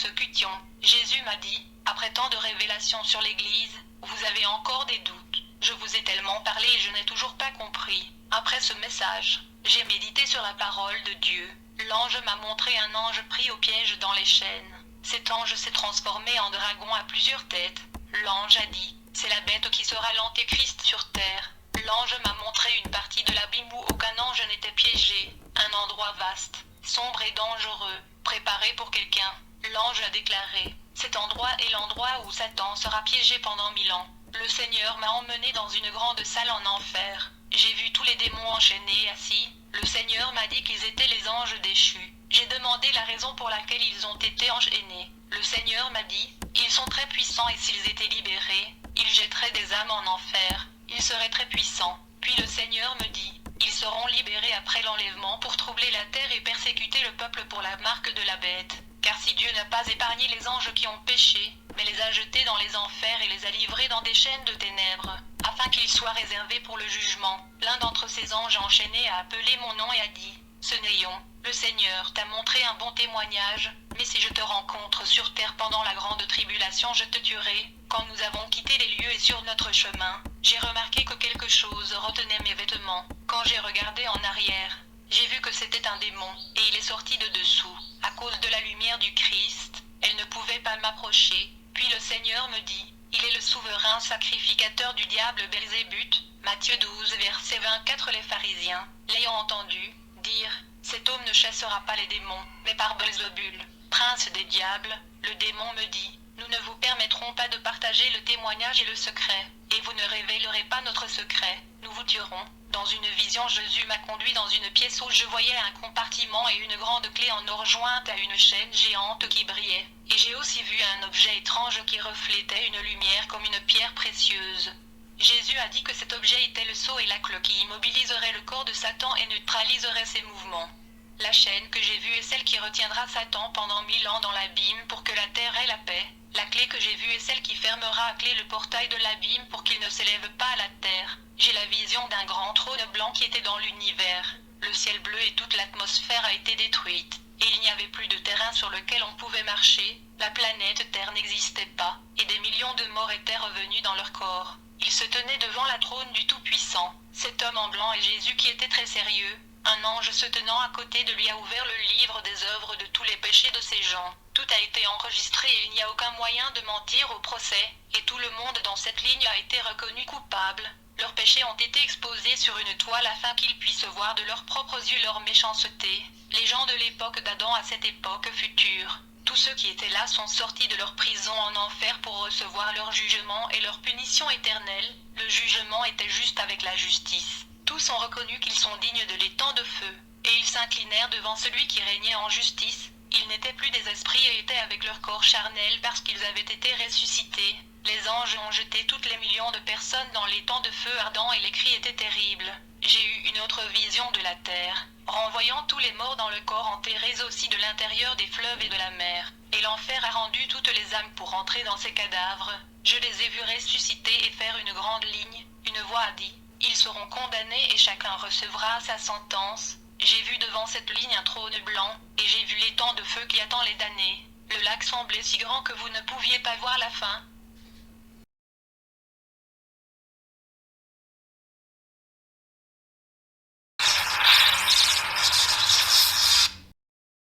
persécutions. Jésus m'a dit, après tant de révélations sur l'Église, vous avez encore des doutes. Je vous ai tellement parlé et je n'ai toujours pas compris. Après ce message, j'ai médité sur la parole de Dieu. L'ange m'a montré un ange pris au piège dans les chaînes. Cet ange s'est transformé en dragon à plusieurs têtes. L'ange a dit, c'est la bête qui sera l'antéchrist sur terre. L'ange m'a montré une partie de l'abîme où aucun ange n'était piégé. Un endroit vaste, sombre et dangereux, préparé pour quelqu'un. L'ange a déclaré, cet endroit est l'endroit où Satan sera piégé pendant 1000 ans. Le Seigneur m'a emmené dans une grande salle en enfer. J'ai vu tous les démons enchaînés, assis. Le Seigneur m'a dit qu'ils étaient les anges déchus. J'ai demandé la raison pour laquelle ils ont été enchaînés. Le Seigneur m'a dit, ils sont très puissants et s'ils étaient libérés, ils jetteraient des âmes en enfer. Ils seraient très puissants. Puis le Seigneur me dit, ils seront libérés après l'enlèvement pour troubler la terre et persécuter le peuple pour la marque de la bête. Car si Dieu n'a pas épargné les anges qui ont péché, mais les a jetés dans les enfers et les a livrés dans des chaînes de ténèbres, afin qu'ils soient réservés pour le jugement, l'un d'entre ces anges enchaînés a appelé mon nom et a dit, ce néon, le Seigneur t'a montré un bon témoignage, mais si je te rencontre sur terre pendant la grande tribulation je te tuerai. Quand nous avons quitté les lieux et sur notre chemin, j'ai remarqué que quelque chose retenait mes vêtements. Quand j'ai regardé en arrière, j'ai vu que c'était un démon, et il est sorti de dessous. À cause de la lumière du Christ, elle ne pouvait pas m'approcher. Puis le Seigneur me dit, il est le souverain sacrificateur du diable Belzébuth. Matthieu 12, verset 24. Les pharisiens, l'ayant entendu, dirent, cet homme ne chassera pas les démons, mais par Belzébul, prince des diables. Le démon me dit, nous ne vous permettrons pas de partager le témoignage et le secret, et vous ne révélerez pas notre secret, nous vous tuerons. Dans une vision, Jésus m'a conduit dans une pièce où je voyais un compartiment et une grande clé en or jointe à une chaîne géante qui brillait. Et j'ai aussi vu un objet étrange qui reflétait une lumière comme une pierre précieuse. Jésus a dit que cet objet était le sceau et la clé qui immobiliserait le corps de Satan et neutraliserait ses mouvements. La chaîne que j'ai vue est celle qui retiendra Satan pendant 1000 ans dans l'abîme pour que la terre ait la paix. La clé que j'ai vue est celle qui fermera à clé le portail de l'abîme pour qu'il ne s'élève pas à la terre. J'ai la vision d'un grand trône blanc qui était dans l'univers. Le ciel bleu et toute l'atmosphère a été détruite, et il n'y avait plus de terrain sur lequel on pouvait marcher. La planète Terre n'existait pas, et des millions de morts étaient revenus dans leur corps. Ils se tenaient devant la trône du Tout-Puissant. Cet homme en blanc est Jésus qui était très sérieux. Un ange se tenant à côté de lui a ouvert le livre des œuvres de tous les péchés de ces gens. Tout a été enregistré et il n'y a aucun moyen de mentir au procès, et tout le monde dans cette ligne a été reconnu coupable. Leurs péchés ont été exposés sur une toile afin qu'ils puissent voir de leurs propres yeux leur méchanceté. Les gens de l'époque d'Adam à cette époque future, tous ceux qui étaient là sont sortis de leur prison en enfer pour recevoir leur jugement et leur punition éternelle. Le jugement était juste avec la justice. Tous ont reconnu qu'ils sont dignes de l'étang de feu, et ils s'inclinèrent devant celui qui régnait en justice. Ils n'étaient plus des esprits et étaient avec leur corps charnel parce qu'ils avaient été ressuscités. Les anges ont jeté toutes les millions de personnes dans l'étang de feu ardent et les cris étaient terribles. J'ai eu une autre vision de la terre, renvoyant tous les morts dans le corps enterrés aussi de l'intérieur des fleuves et de la mer. Et l'enfer a rendu toutes les âmes pour entrer dans ces cadavres. Je les ai vus ressusciter et faire une grande ligne. Une voix a dit, ils seront condamnés et chacun recevra sa sentence. J'ai vu devant cette ligne un trône blanc, et j'ai vu l'étang de feu qui attend les damnés. Le lac semblait si grand que vous ne pouviez pas voir la fin.